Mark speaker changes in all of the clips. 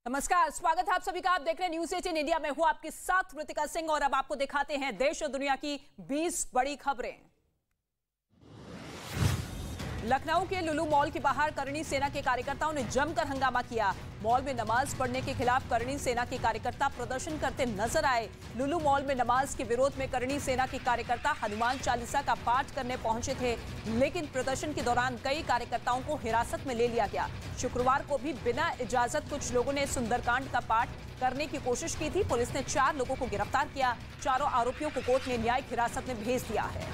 Speaker 1: नमस्कार, स्वागत है आप सभी का। आप देख रहे हैं न्यूज़ 18 इंडिया में। हूं आपके साथ ऋतिका सिंह और अब आपको दिखाते हैं देश और दुनिया की 20 बड़ी खबरें। लखनऊ के लुलु मॉल के बाहर करणी सेना के कार्यकर्ताओं ने जमकर हंगामा किया। मॉल में नमाज पढ़ने के खिलाफ करणी सेना के कार्यकर्ता प्रदर्शन करते नजर आए। लुलु मॉल में नमाज के विरोध में करणी सेना के कार्यकर्ता हनुमान चालीसा का पाठ करने पहुंचे थे, लेकिन प्रदर्शन के दौरान कई कार्यकर्ताओं को हिरासत में ले लिया गया। शुक्रवार को भी बिना इजाजत कुछ लोगों ने सुंदरकांड का पाठ करने की कोशिश की थी। पुलिस ने 4 लोगों को गिरफ्तार किया। चारों आरोपियों को कोर्ट ने न्यायिक हिरासत में भेज दिया है।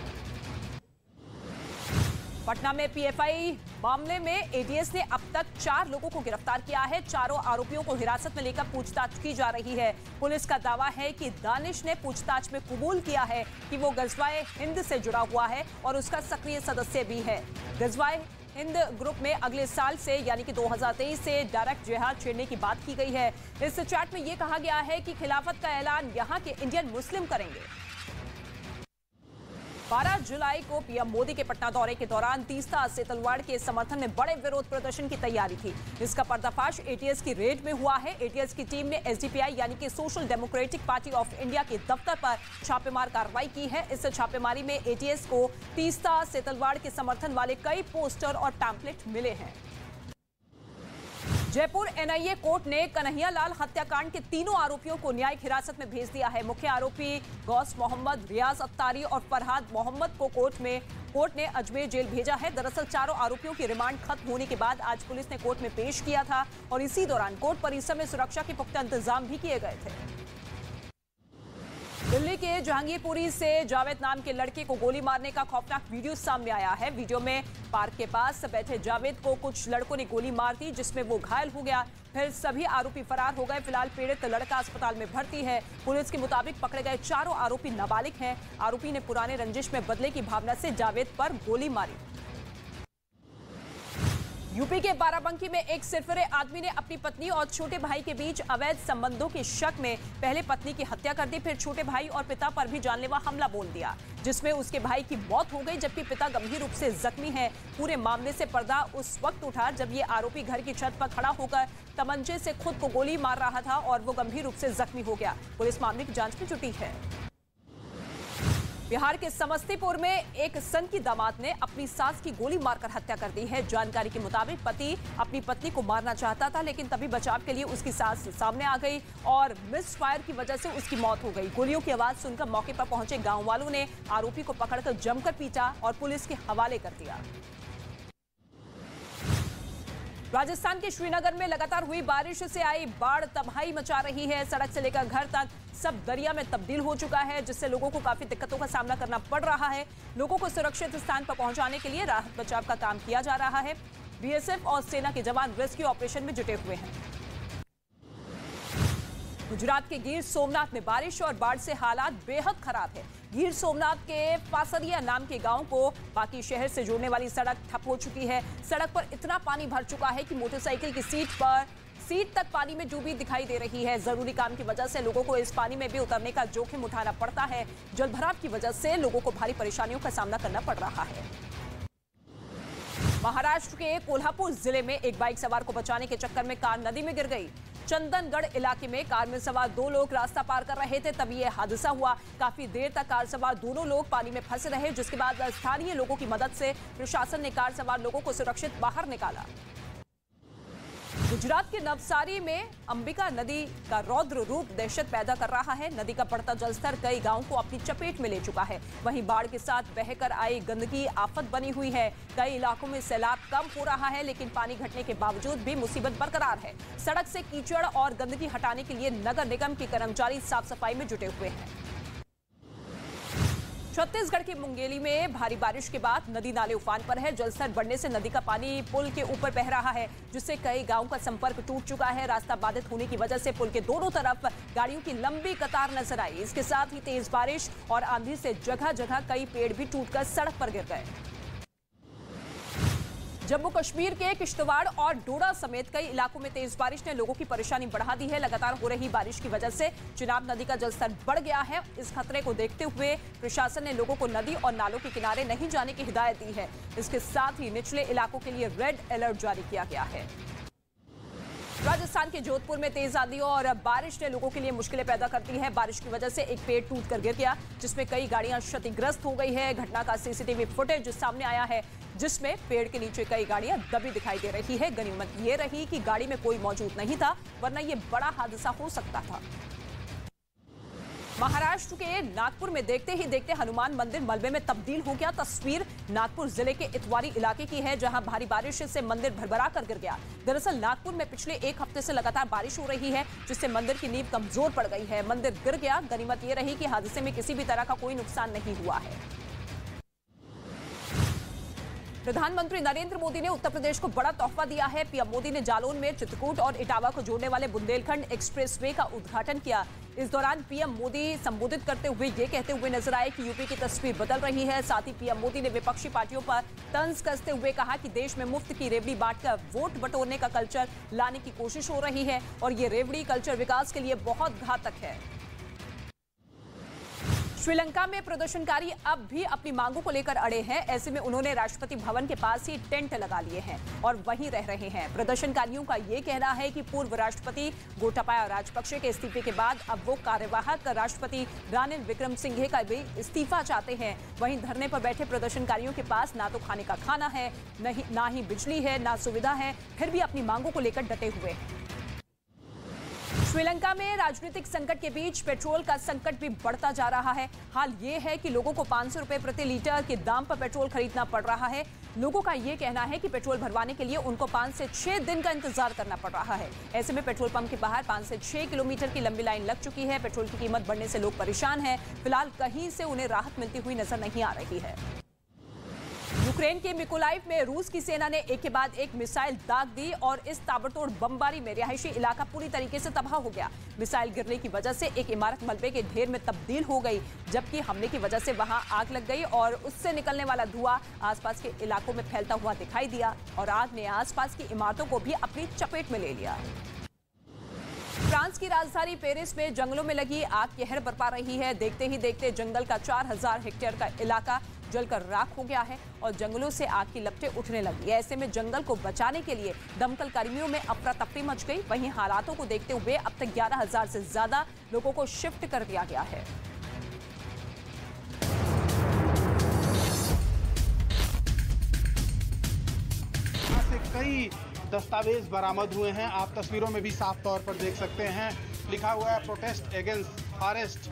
Speaker 1: पटना में पीएफआई मामले में एटीएस ने अब तक 4 लोगों को गिरफ्तार किया है। चारों आरोपियों को हिरासत में लेकर पूछताछ की जा रही है। पुलिस का दावा है कि दानिश ने पूछताछ में कबूल किया है कि वो गजवाए हिंद से जुड़ा हुआ है और उसका सक्रिय सदस्य भी है। गजवाए हिंद ग्रुप में अगले साल से यानी कि 2023 से डायरेक्ट जिहाद छेड़ने की बात की गई है। इस चैट में ये कहा गया है कि खिलाफत का ऐलान यहाँ के इंडियन मुस्लिम करेंगे। 12 जुलाई को पीएम मोदी के पटना दौरे के दौरान तीस्ता सेतलवाड़ के समर्थन में बड़े विरोध प्रदर्शन की तैयारी थी। इसका पर्दाफाश एटीएस की रेड में हुआ है। एटीएस की टीम ने एसडीपीआई यानी कि social democratic party of India के दफ्तर पर छापेमार कार्रवाई की है। इस छापेमारी में एटीएस को तीस्ता सेतलवाड़ के समर्थन वाले कई पोस्टर और पैम्पलेट मिले हैं। जयपुर एनआईए कोर्ट ने कन्हैयालाल हत्याकांड के तीनों आरोपियों को न्यायिक हिरासत में भेज दिया है। मुख्य आरोपी गौस मोहम्मद, रियाज अत्तारी और फरहाद मोहम्मद को कोर्ट ने अजमेर जेल भेजा है। दरअसल चारों आरोपियों की रिमांड खत्म होने के बाद आज पुलिस ने कोर्ट में पेश किया था और इसी दौरान कोर्ट परिसर में सुरक्षा के पुख्ता इंतजाम भी किए गए थे। दिल्ली के जहांगीरपुरी से जावेद नाम के लड़के को गोली मारने का खौफनाक वीडियो सामने आया है। वीडियो में पार्क के पास बैठे जावेद को कुछ लड़कों ने गोली मार दी, जिसमें वो घायल हो गया। फिर सभी आरोपी फरार हो गए। फिलहाल पीड़ित लड़का अस्पताल में भर्ती है। पुलिस के मुताबिक पकड़े गए चारों आरोपी नाबालिग हैं। आरोपी ने पुराने रंजिश में बदले की भावना से जावेद पर गोली मारी। यूपी के बाराबंकी में एक सिरफिरे आदमी ने अपनी पत्नी और छोटे भाई के बीच अवैध संबंधों के शक में पहले पत्नी की हत्या कर दी, फिर छोटे भाई और पिता पर भी जानलेवा हमला बोल दिया, जिसमें उसके भाई की मौत हो गई जबकि पिता गंभीर रूप से जख्मी है। पूरे मामले से पर्दा उस वक्त उठा जब ये आरोपी घर की छत पर खड़ा होकर तमंचे से खुद को गोली मार रहा था और वो गंभीर रूप से जख्मी हो गया। पुलिस मामले की जांच में जुटी है। बिहार के समस्तीपुर में एक सन की दामाद ने अपनी सास की गोली मारकर हत्या कर दी है। जानकारी के मुताबिक पति अपनी पत्नी को मारना चाहता था, लेकिन तभी बचाव के लिए उसकी सास सामने आ गई और मिस फायर की वजह से उसकी मौत हो गई। गोलियों की आवाज सुनकर मौके पर पहुंचे गांव वालों ने आरोपी को पकड़कर जमकर पीटा और पुलिस के हवाले कर दिया। राजस्थान के श्रीनगर में लगातार हुई बारिश से आई बाढ़ तबाही मचा रही है। सड़क से लेकर घर तक सब दरिया में तब्दील हो चुका है, जिससे लोगों को काफी दिक्कतों का सामना करना पड़ रहा है। लोगों को सुरक्षित स्थान पर पहुंचाने के लिए राहत बचाव का काम किया जा रहा है। बीएसएफ और सेना के जवान रेस्क्यू ऑपरेशन में जुटे हुए हैं। गुजरात के गिर सोमनाथ में बारिश और बाढ़ से हालात बेहद खराब है। गिर सोमनाथ के पासरिया नाम के गांव को बाकी शहर से जोड़ने वाली सड़क ठप हो चुकी है। सड़क पर इतना पानी भर चुका है कि मोटरसाइकिल की सीट तक पानी में डूबी दिखाई दे रही है। जरूरी काम की वजह से लोगों को इस पानी में भी उतरने का जोखिम उठाना पड़ता है। जलभराव की वजह से लोगों को भारी परेशानियों का सामना करना पड़ रहा है। महाराष्ट्र के कोल्हापुर जिले में एक बाइक सवार को बचाने के चक्कर में कार नदी में गिर गई। चंदनगढ़ इलाके में कार में सवार 2 लोग रास्ता पार कर रहे थे, तभी यह हादसा हुआ। काफी देर तक कार सवार दोनों लोग पानी में फंसे रहे, जिसके बाद स्थानीय लोगों की मदद से प्रशासन ने कार सवार लोगों को सुरक्षित बाहर निकाला। गुजरात के नवसारी में अंबिका नदी का रौद्र रूप दहशत पैदा कर रहा है। नदी का बढ़ता जलस्तर कई गांवों को अपनी चपेट में ले चुका है। वहीं बाढ़ के साथ बहकर आई गंदगी आफत बनी हुई है। कई इलाकों में सैलाब कम हो रहा है, लेकिन पानी घटने के बावजूद भी मुसीबत बरकरार है। सड़क से कीचड़ और गंदगी हटाने के लिए नगर निगम के कर्मचारी साफ सफाई में जुटे हुए हैं। छत्तीसगढ़ के मुंगेली में भारी बारिश के बाद नदी नाले उफान पर है। जलस्तर बढ़ने से नदी का पानी पुल के ऊपर बह रहा है, जिससे कई गांवों का संपर्क टूट चुका है। रास्ता बाधित होने की वजह से पुल के दोनों तरफ गाड़ियों की लंबी कतार नजर आई। इसके साथ ही तेज बारिश और आंधी से जगह जगह कई पेड़ भी टूटकर सड़क पर गिर गए। जम्मू कश्मीर के किश्तवाड़ और डोडा समेत कई इलाकों में तेज बारिश ने लोगों की परेशानी बढ़ा दी है। लगातार हो रही बारिश की वजह से चिनाब नदी का जलस्तर बढ़ गया है। इस खतरे को देखते हुए प्रशासन ने लोगों को नदी और नालों के किनारे नहीं जाने की हिदायत दी है। इसके साथ ही निचले इलाकों के लिए रेड अलर्ट जारी किया गया है। राजस्थान के जोधपुर में तेज आंधी और बारिश ने लोगों के लिए मुश्किलें पैदा कर दी है। बारिश की वजह से एक पेड़ टूटकर गिर गया, जिसमें कई गाड़ियां क्षतिग्रस्त हो गई है। घटना का सीसीटीवी फुटेज सामने आया है, जिसमें पेड़ के नीचे कई गाड़ियां दबी दिखाई दे रही है। गनीमत ये रही कि गाड़ी में कोई मौजूद नहीं था, वरना ये बड़ा हादसा हो सकता था। महाराष्ट्र के नागपुर में देखते ही देखते हनुमान मंदिर मलबे में तब्दील हो गया। तस्वीर नागपुर जिले के इतवारी इलाके की है, जहां भारी बारिश से मंदिर भरभरा कर गिर गया। दरअसल नागपुर में पिछले एक हफ्ते से लगातार बारिश हो रही है, जिससे मंदिर की नींव कमजोर पड़ गई है। मंदिर गिर गया। गनीमत ये रही कि हादसे में किसी भी तरह का कोई नुकसान नहीं हुआ है। प्रधानमंत्री नरेंद्र मोदी ने उत्तर प्रदेश को बड़ा तोहफा दिया है। पीएम मोदी ने जालौन में चित्रकूट और इटावा को जोड़ने वाले बुंदेलखंड एक्सप्रेसवे का उद्घाटन किया। इस दौरान पीएम मोदी संबोधित करते हुए ये कहते हुए नजर आए कि यूपी की तस्वीर बदल रही है। साथ ही पीएम मोदी ने विपक्षी पार्टियों पर तंज कसते हुए कहा कि देश में मुफ्त की रेवड़ी बांटकर वोट बटोरने का कल्चर लाने की कोशिश हो रही है और ये रेवड़ी कल्चर विकास के लिए बहुत घातक है। श्रीलंका में प्रदर्शनकारी अब भी अपनी मांगों को लेकर अड़े हैं। ऐसे में उन्होंने राष्ट्रपति भवन के पास ही टेंट लगा लिए हैं और वहीं रह रहे हैं। प्रदर्शनकारियों का ये कहना है कि पूर्व राष्ट्रपति गोटाबाया राजपक्षे के इस्तीफे के बाद अब वो कार्यवाहक राष्ट्रपति रानिल विक्रमसिंघे का भी इस्तीफा चाहते हैं। वहीं धरने पर बैठे प्रदर्शनकारियों के पास ना तो खाने का खाना है, ना ही बिजली है, ना सुविधा है, फिर भी अपनी मांगों को लेकर डटे हुए हैं। श्रीलंका में राजनीतिक संकट के बीच पेट्रोल का संकट भी बढ़ता जा रहा है। हाल ये है कि लोगों को 500 रुपए प्रति लीटर के दाम पर पेट्रोल खरीदना पड़ रहा है। लोगों का ये कहना है कि पेट्रोल भरवाने के लिए उनको 5 से 6 दिन का इंतजार करना पड़ रहा है। ऐसे में पेट्रोल पंप के बाहर 5 से 6 किलोमीटर की लंबी लाइन लग चुकी है। पेट्रोल की कीमत बढ़ने से लोग परेशान हैं। फिलहाल कहीं से उन्हें राहत मिलती हुई नजर नहीं आ रही है। यूक्रेन के मिकोलाइव में रूस की सेना ने एक के बाद एक मिसाइल दाग दी और इस ताबड़तोड़ बमबारी में रिहायशी इलाका पूरी तरीके से तबाह हो गया। मिसाइल गिरने की वजह से एक इमारत मलबे के ढेर में तब्दील हो गई, जबकि हमले की वजह से वहां आग लग गई और उससे निकलने वाला धुआं आसपास के इलाकों में फैलता हुआ दिखाई दिया और आग ने आसपास की इमारतों को भी अपनी चपेट में ले लिया। फ्रांस की राजधानी पेरिस में जंगलों में लगी आग कहर बरपा रही है। देखते ही देखते जंगल का 4000 हेक्टेयर का इलाका जलकर राख हो गया है और जंगलों से आग की लपटें उठने लगी। ऐसे में जंगल को बचाने के लिए दमकल कर्मियों में अफरा तफरी मच गई। वहीं हालातों को देखते हुए अब तक 11000 से ज्यादा लोगों को शिफ्ट कर दिया गया है।
Speaker 2: यहाँ से कई दस्तावेज बरामद हुए हैं। आप तस्वीरों में भी साफ तौर पर देख सकते हैं, लिखा हुआ है प्रोटेस्ट अगेंस्ट फॉरेस्ट